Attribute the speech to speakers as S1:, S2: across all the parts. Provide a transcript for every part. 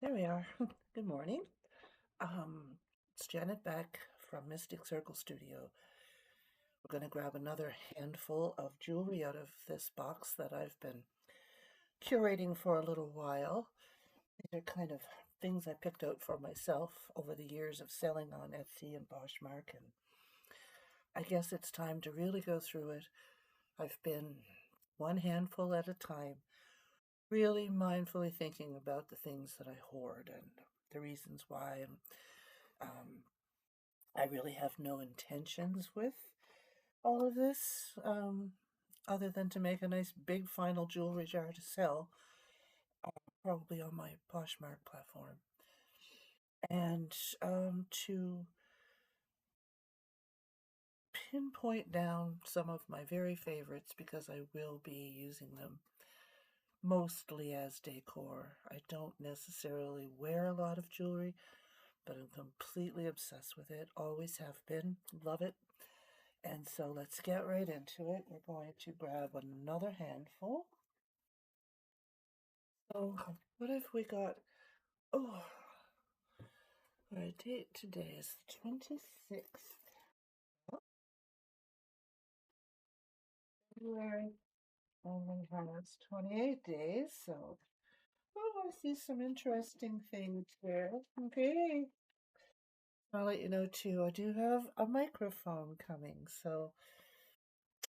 S1: There we are. Good morning. It's Janet back from Mystic Circle Studio. We're going to grab another handful of jewelry out of this box that I've been curating for a little while. These are kind of things I picked out for myself over the years of selling on Etsy and Poshmark, and I guess it's time to really go through it. I've been one handful at a time, really mindfully thinking about the things that I hoard and the reasons why. And um, I really have no intentions with all of this, other than to make a nice big final jewelry jar to sell, probably on my Poshmark platform, and to pinpoint down some of my very favorites because I will be using them mostly as decor. I don't necessarily wear a lot of jewelry, but I'm completely obsessed with it, always have been, love it. And so let's get right into it. We're going to grab another handful. So what have we got? Oh, our date today is the 26th of February. Only has 28 days, so I see some interesting things here. Okay. I'll let you know too, I do have a microphone coming, so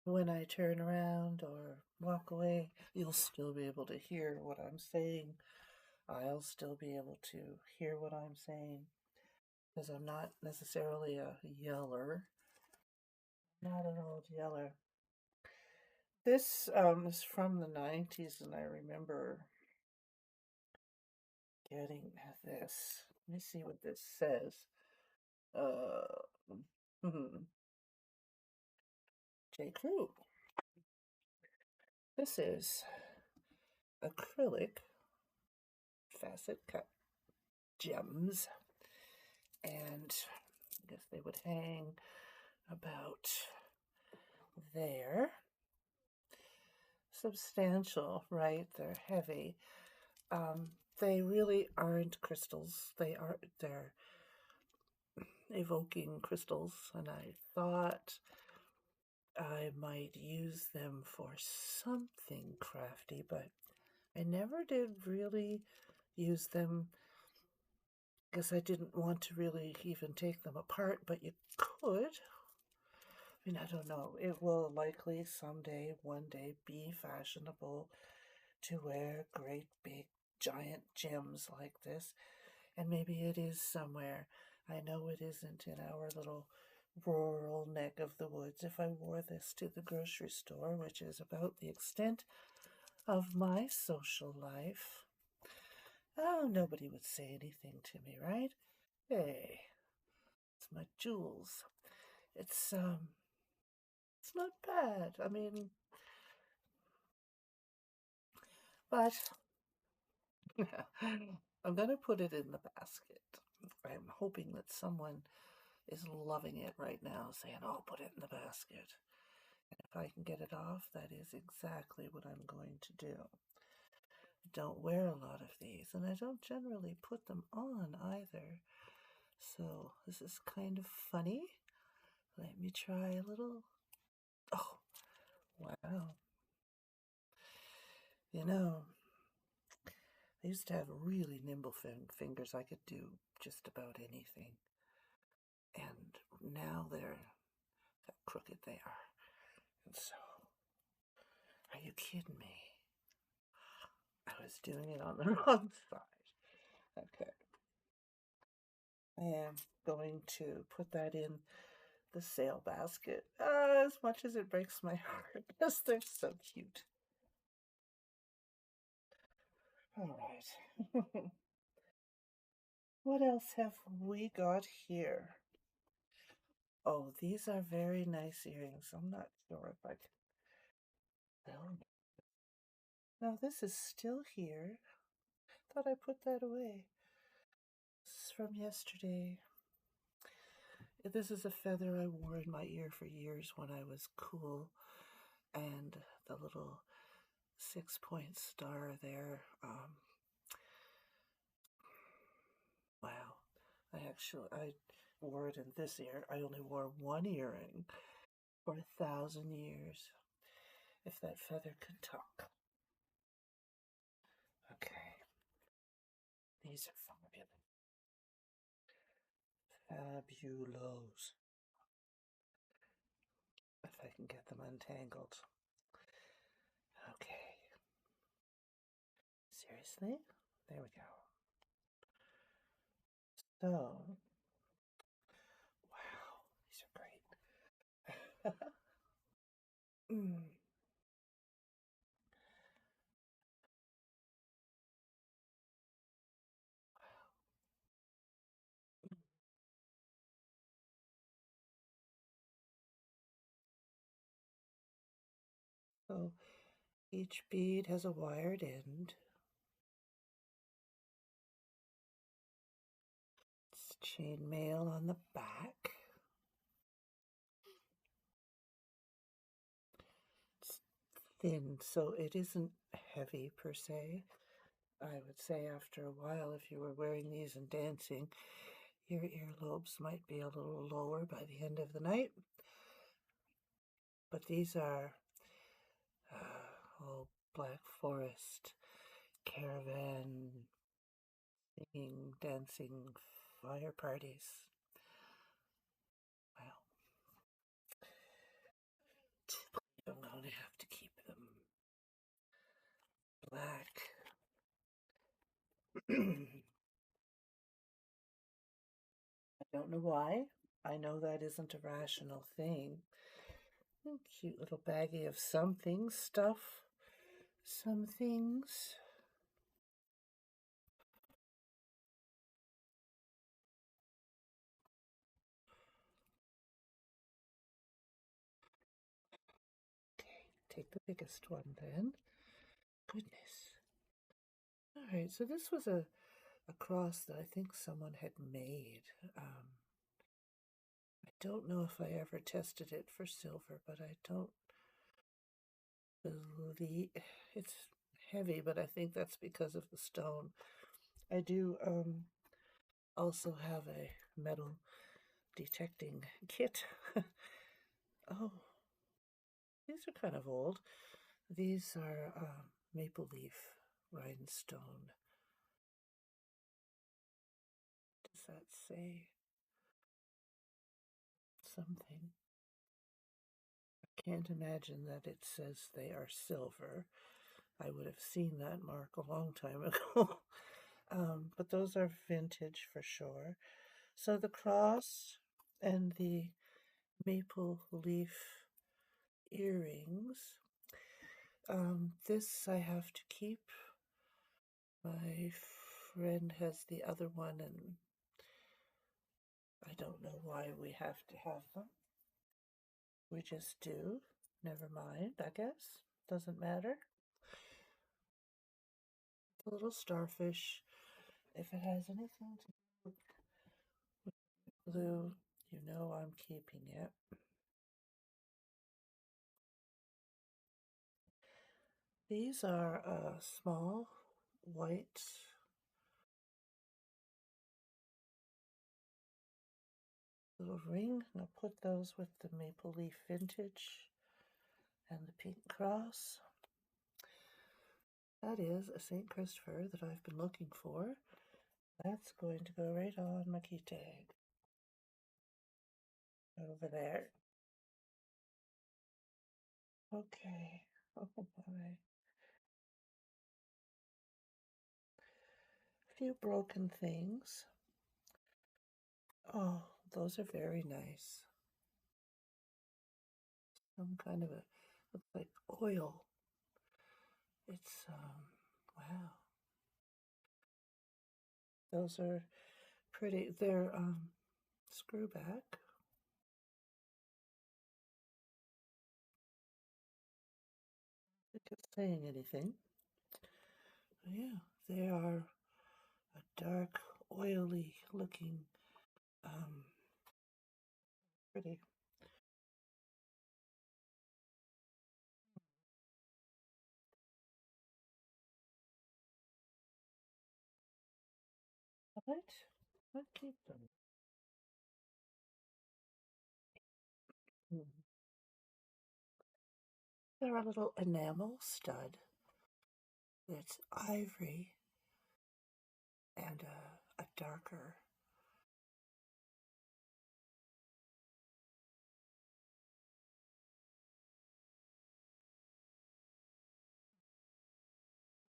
S1: when I turn around or walk away, you'll still be able to hear what I'm saying. I'll still be able to hear what I'm saying because I'm not necessarily a yeller, not an old yeller. This is from the 90s, and I remember getting this. Let me see what this says. Uh, J. Crew. This is acrylic facet cut gems, and I guess they would hang about there. Substantial, right? They're heavy. Um, they really aren't crystals. They're evoking crystals, and I thought I might use them for something crafty, but I never did really use them because I didn't want to really even take them apart, but you could. I mean, I don't know. It will likely someday, one day, be fashionable to wear great big giant gems like this, and maybe it is somewhere. I know it isn't in our little rural neck of the woods. If I wore this to the grocery store, which is about the extent of my social life, oh, nobody would say anything to me, right? Hey, it's my jewels. It's it's not bad. I mean, but I'm gonna put it in the basket. I'm hoping that someone is loving it right now, saying, "Oh, put it in the basket." And if I can get it off, that is exactly what I'm going to do. I don't wear a lot of these, and I don't generally put them on either. So this is kind of funny. Let me try a little. Oh, wow. You know, I used to have really nimble fingers. I could do just about anything. And now they're how crooked they are. And so, are you kidding me? I was doing it on the wrong side. Okay. I am going to put that in the sale basket as much as it breaks my heart because they're so cute. All right. What else have we got here? Oh, these are very nice earrings. I'm not sure if I can. Oh, no, this is still here. Thought I put that away. This is from yesterday. This is a feather I wore in my ear for years when I was cool, and the little 6-point star there. actually, I wore it in this ear. I only wore one earring for 1,000 years, if that feather could talk. Okay, these are fabulous. If I can get them untangled. Okay. Seriously? There we go. So, wow, these are great. mm. So each bead has a wired end. It's chain mail on the back. It's thin, so it isn't heavy per se. I would say after a while, if you were wearing these and dancing, your earlobes might be a little lower by the end of the night. But these are Black Forest, caravan, singing, dancing, fire parties. Wow. I'm going to have to keep them black. I don't know why. I know that isn't a rational thing. Cute little baggie of something, stuff, some things. Okay, take the biggest one then. Goodness. All right, so this was a cross that I think someone had made. I don't know if I ever tested it for silver, but I don't believe it's heavy, but I think that's because of the stone. I do also have a metal detecting kit. Oh, these are kind of old. These are maple leaf rhinestone. Does that say something? I can't imagine that it says they are silver. I would have seen that mark a long time ago. But those are vintage for sure. So the cross and the maple leaf earrings. This I have to keep. My friend has the other one, and I don't know why we have to have them. We just do. Never mind, I guess. Doesn't matter. The little starfish. If it has anything to do with blue, you know I'm keeping it. These are small white little ring. I'll put those with the maple leaf vintage and the pink cross. That is a St. Christopher that I've been looking for. That's going to go right on my key tag. Over there. Okay. Oh boy. A few broken things. Oh, those are very nice. Some kind of a, looks like oil. It's, wow. Those are pretty. They're, screw back. I think it's saying anything. Yeah, they are a dark, oily looking, pretty. What? I'll keep them. are a little enamel stud. It's ivory and a darker.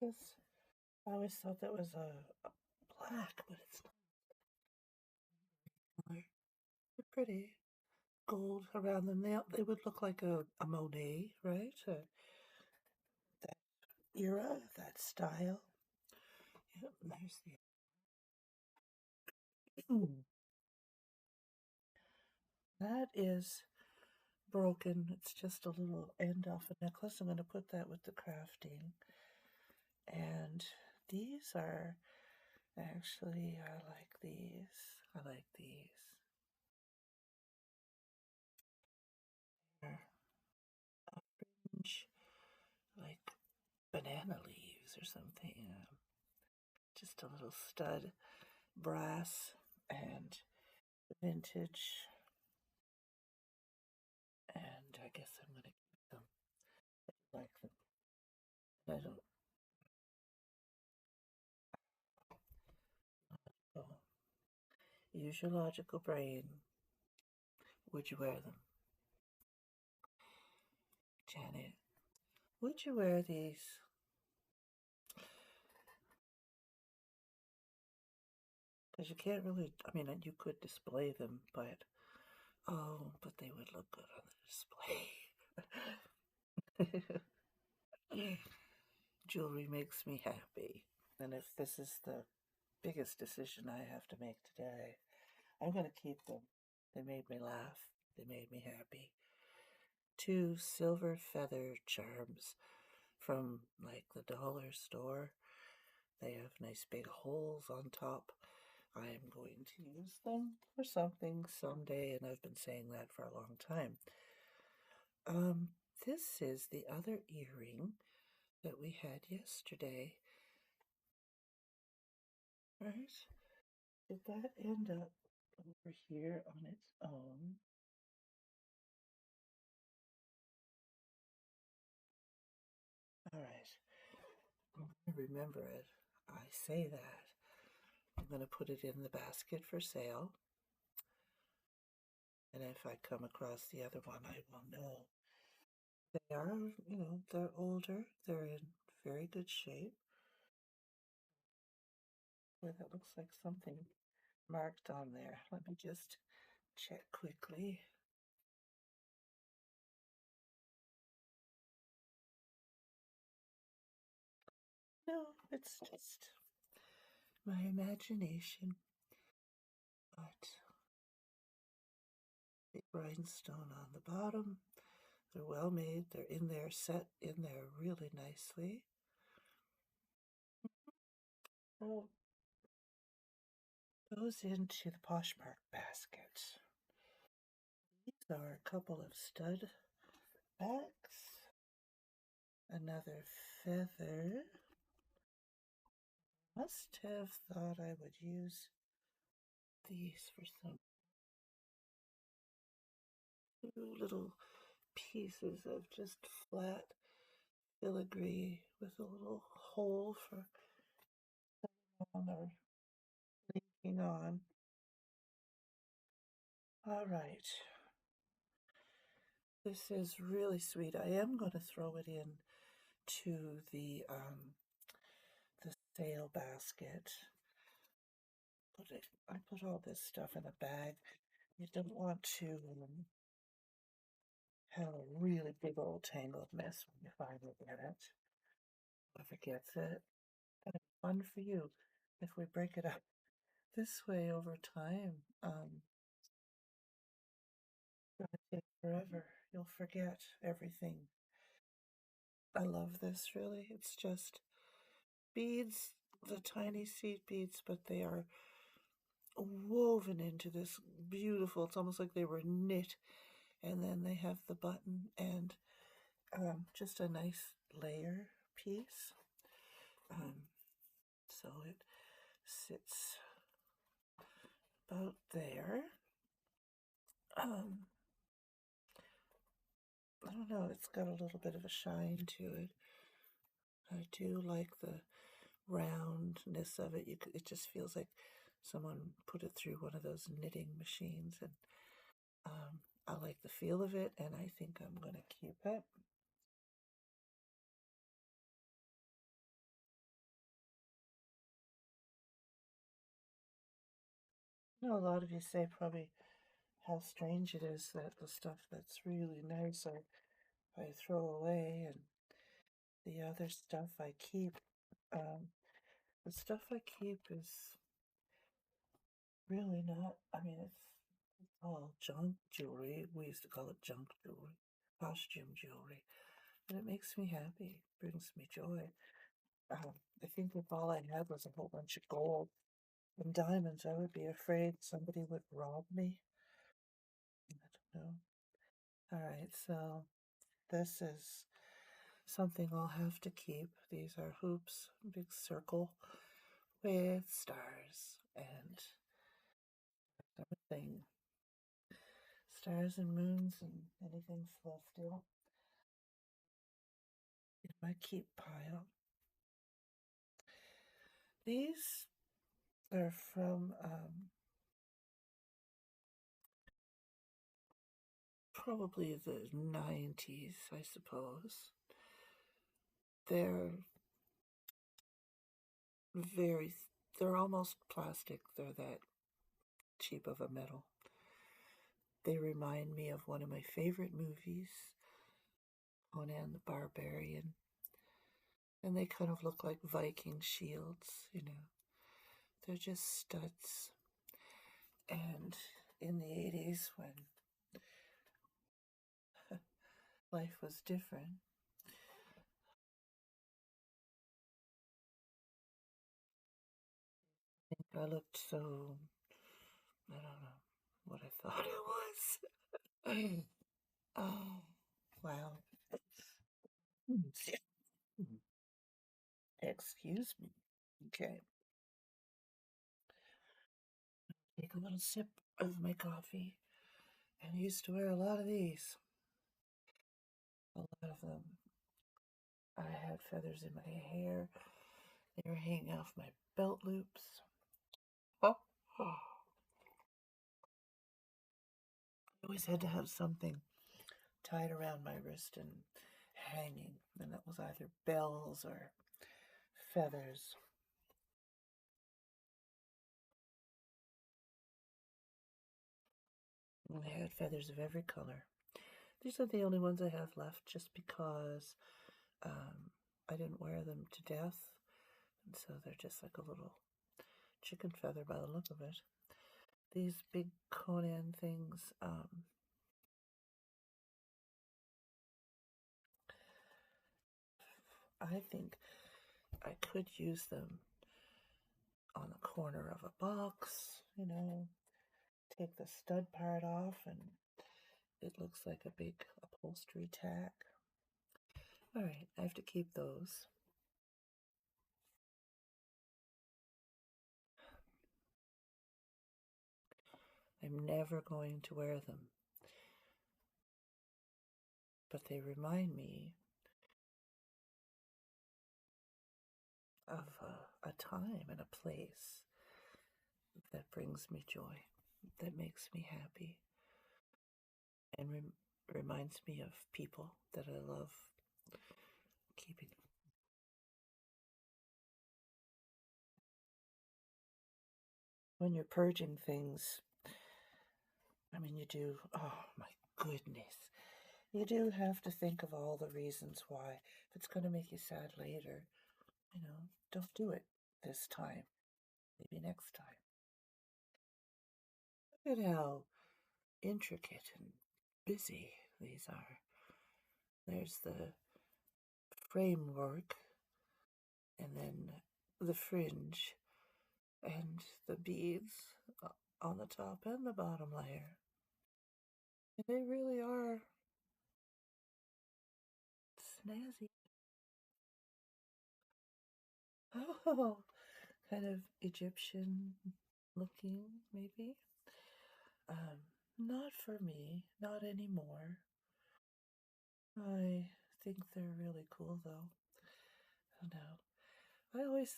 S1: This I always thought that was a black, but it's not. They're pretty. Gold around them. They would look like a Monet, right? That era, that style. Yep, there's the. That is broken. It's just a little end off a necklace. I'm going to put that with the crafting. And these are actually, I like these. I like these. They're orange, like banana leaves or something. Just a little stud, brass and vintage. And I guess I'm going to keep them. I like them. I don't. Oh, use your logical brain. Would you wear them? Janet, would you wear these? Because you can't really, I mean, you could display them, but oh, but they would look good on the display. Jewelry makes me happy. And if this is the biggest decision I have to make today, I'm going to keep them. They made me laugh. They made me happy. 2 silver feather charms from like the dollar store. They have nice big holes on top. I am going to use them for something someday, and I've been saying that for a long time. This is the other earring that we had yesterday. Right? Did that end up over here on its own? All right. I'm going to remember it. I say that. I'm going to put it in the basket for sale. And if I come across the other one, I will know. They are, they're older. They're in very good shape. Boy, that looks like something marked on there. Let me just check quickly. No, it's just my imagination. But big rhinestone on the bottom. They're well made. They're in there, set in there really nicely. Oh, goes into the poshmark basket. These are a couple of stud backs. Another feather. Must have thought I would use these for some little pieces of just flat filigree with a little hole for on or linking on. All right. This is really sweet. I am going to throw it in to the sale basket. I put all this stuff in a bag. You don't want to have a really big old tangled mess when you finally get it. Whoever gets it, and it's fun for you if we break it up this way over time. It's gonna take forever. You'll forget everything. I love this really. It's just beads, the tiny seed beads, but they are woven into this beautiful, it's almost like they were knit. And then they have the button and just a nice layer piece. So it sits about there. I don't know, it's got a little bit of a shine to it. I do like the roundness of it. It just feels like someone put it through one of those knitting machines, and I like the feel of it, and I think I'm going to keep it. I know a lot of you say probably how strange it is that the stuff that's really nice I throw away, and the other stuff I keep. Um, the stuff I keep is really not, I mean, it's all junk jewelry. We used to call it junk jewelry, costume jewelry. And it makes me happy, brings me joy. I think if all I had was a whole bunch of gold and diamonds, I would be afraid somebody would rob me. I don't know. All right, so this is something I'll have to keep. These are hoops, big circle with stars and everything. Stars and moons and anything celestial in my keep pile. These are from probably the 90s, I suppose. They're very, they're almost plastic. They're that cheap of a metal. They remind me of one of my favorite movies, Conan the Barbarian. And they kind of look like Viking shields, you know. They're just studs. And in the 80s, when life was different, I think I looked so, I don't know what I thought it was. Oh, wow. Excuse me. Okay. Take a little sip of my coffee. And I used to wear a lot of these. A lot of them. I had feathers in my hair. They were hanging off my belt loops. Oh, oh. I always had to have something tied around my wrist and hanging. And that was either bells or feathers. And I had feathers of every color. These are the only ones I have left just because I didn't wear them to death. And so they're just like a little chicken feather by the look of it. These big Conan things, I think I could use them on the corner of a box, you know, take the stud part off and it looks like a big upholstery tack. All right, I have to keep those. I'm never going to wear them, but they remind me of a time and a place that brings me joy, that makes me happy, and reminds me of people that I love keeping. When you're purging things, I mean, you do, oh my goodness, you do have to think of all the reasons why. If it's going to make you sad later, you know, don't do it this time. Maybe next time. Look at how intricate and busy these are. There's the framework, and then the fringe, and the beads on the top and the bottom layer. And they really are snazzy. Oh, kind of Egyptian looking, maybe. Not for me, not anymore. I think they're really cool, though. I know. I always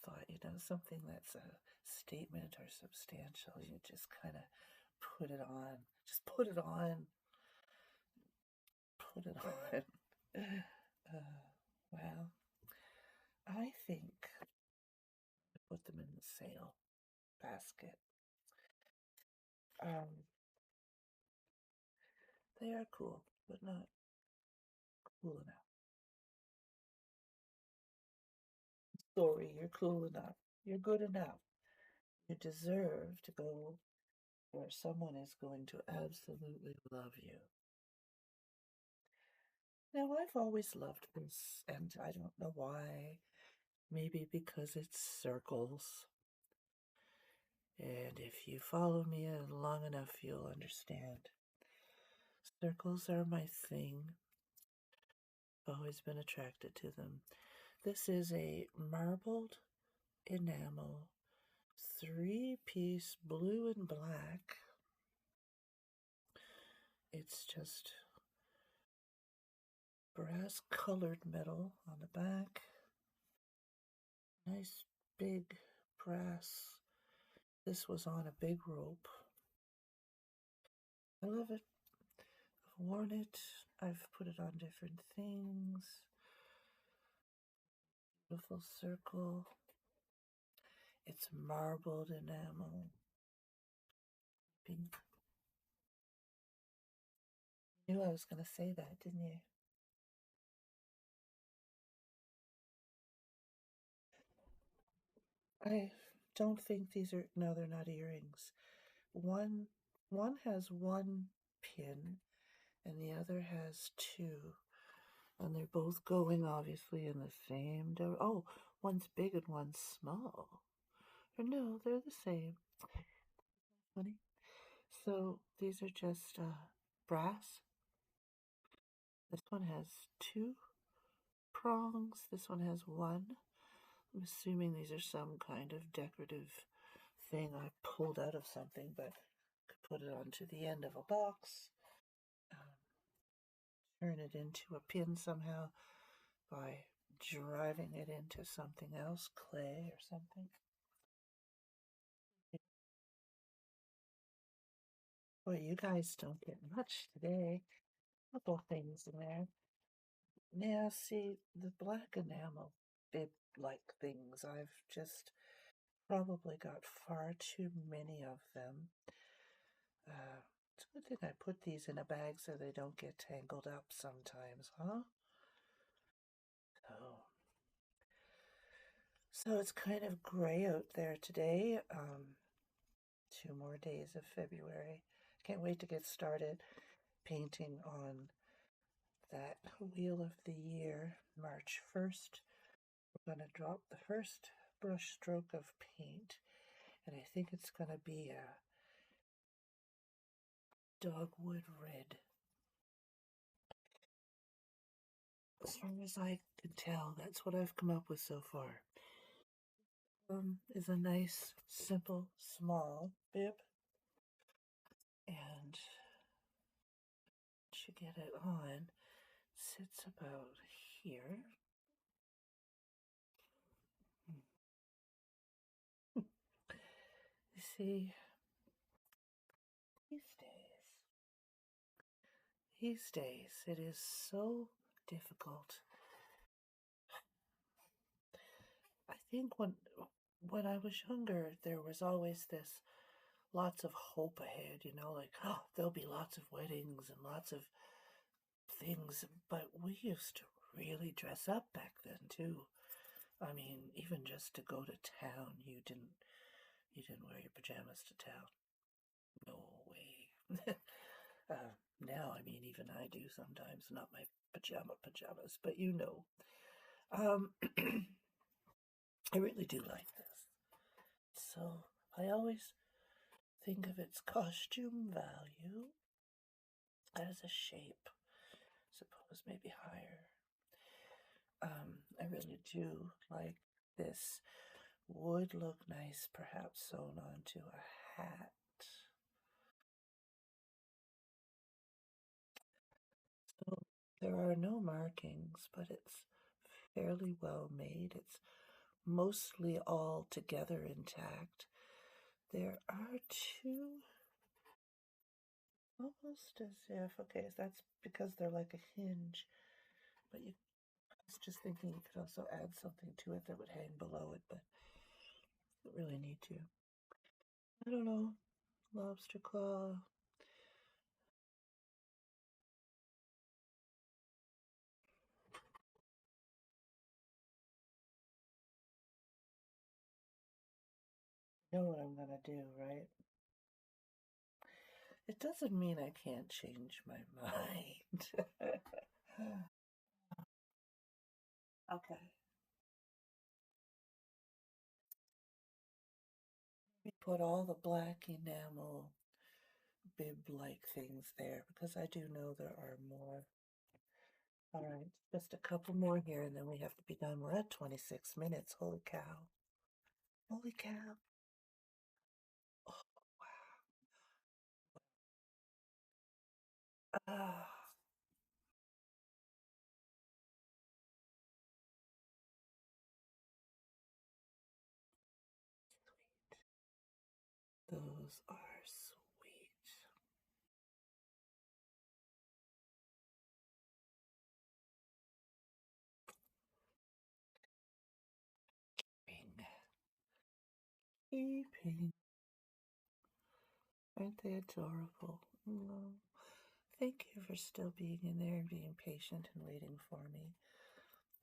S1: thought, something that's a statement or substantial, you just kind of put it on. Just put it on. Well, I think I put them in the sale basket. Um, they are cool, but not cool enough. Sorry, you're cool enough. You're good enough. You deserve to go where someone is going to absolutely love you. Now, I've always loved this, and I don't know why. Maybe because it's circles. And if you follow me long enough, you'll understand. Circles are my thing. Always been attracted to them. This is a marbled enamel 3-piece blue and black. It's just brass colored metal on the back. Nice big brass. This was on a big rope. I love it. I've worn it. I've put it on different things. Beautiful circle. It's marbled enamel. Pink. You knew I was going to say that, didn't you? I don't think these are, no, they're not earrings. One, one has one pin and the other has two. And they're both going obviously in the same oh, one's big and one's small. Or no, they're the same. Funny. So these are just brass. This one has two prongs. This one has one. I'm assuming these are some kind of decorative thing I pulled out of something, but could put it onto the end of a box. Um, Turn it into a pin somehow by driving it into something else, clay or something. Boy, you guys don't get much today. Couple things in there. Now, see, the black enamel bib like things, I've just probably got far too many of them. It's a good thing I put these in a bag so they don't get tangled up sometimes, huh? Oh. So it's kind of gray out there today. 2 more days of February. Can't wait to get started painting on that wheel of the year, March 1st. We're going to drop the first brush stroke of paint, and I think it's going to be a dogwood red. As far as I can tell, that's what I've come up with so far. Is a nice, simple, small bib, and to get it on, sits about here. You see, these days, it is so difficult. I think when I was younger, there was always this lots of hope ahead, like, oh, there'll be lots of weddings and lots of things. But we used to really dress up back then too. I mean, even just to go to town, you didn't wear your pajamas to town. No way. Now, I mean, even I do sometimes, not my pajamas, but Um, I really do like this. So I always think of its costume value as a shape, suppose maybe higher. I really do like this. Would look nice, perhaps sewn onto a hat. So There are no markings, but it's fairly well made. It's mostly all together intact. There are two, almost as if, okay, that's because they're like a hinge, but I was just thinking you could also add something to it that would hang below it, but you don't really need to. I don't know, lobster claw. You know what I'm gonna do, right? It doesn't mean I can't change my mind. Okay. We put all the black enamel bib-like things there because I do know there are more. All right, just a couple more here and then we have to be done. We're at 26 minutes. Holy cow. Holy cow. Oh, wow. Ah, those are sweet. Keeping. Keeping. Aren't they adorable? Mm. Thank you for still being in there and being patient and waiting for me.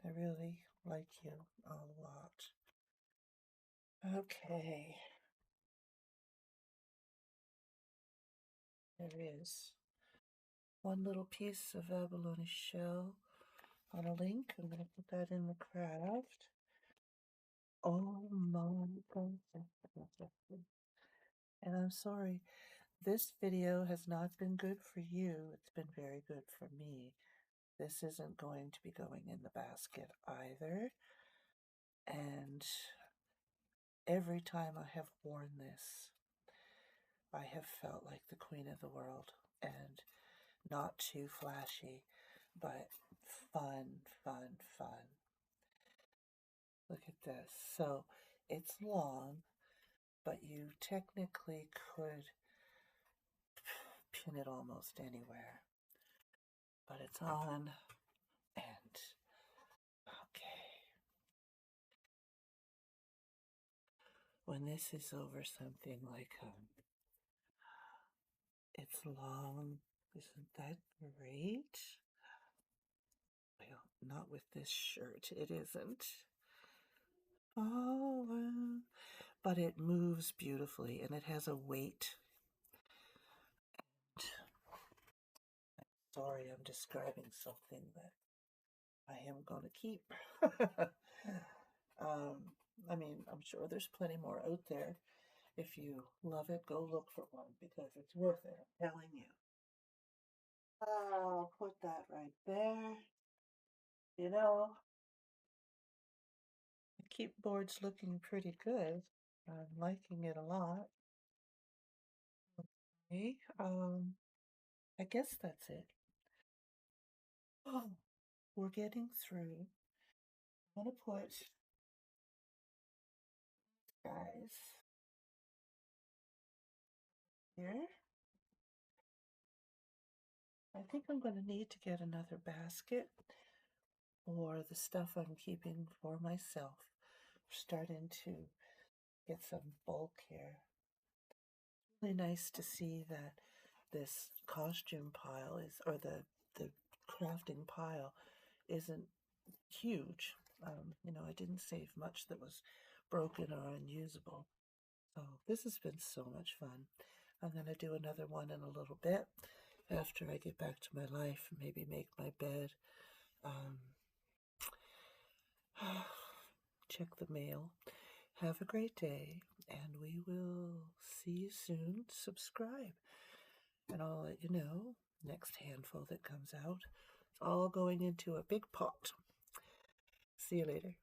S1: I really like you a lot. Okay, there is one little piece of abalone shell on a link. I'm going to put that in the craft. Oh my goodness. And I'm sorry, this video has not been good for you. It's been very good for me. This isn't going to be going in the basket either. And every time I have worn this, I have felt like the queen of the world, and not too flashy, but fun, fun, fun. Look at this. So it's long, but you technically could pin it almost anywhere. But it's on, and okay. When this is over something like it's long, isn't that great? Well, not with this shirt, it isn't. Oh, well. But it moves beautifully and it has a weight. Sorry, I'm describing something that I am going to keep. I mean, I'm sure there's plenty more out there. If you love it, go look for one because it's worth it, I'm telling you. I'll put that right there. You know, the keep board's looking pretty good. I'm liking it a lot. Okay, I guess that's it. Oh, we're getting through. I'm gonna put, guys, here. I think I'm going to need to get another basket or the stuff I'm keeping for myself. We're starting to get some bulk here. Really nice to see that this costume pile is, or the crafting pile isn't huge. I didn't save much that was broken or unusable. So this has been so much fun. I'm going to do another one in a little bit after I get back to my life, maybe make my bed, um, check the mail. Have a great day, and we will see you soon. Subscribe, and I'll let you know next handful that comes out. It's all going into a big pot. See you later.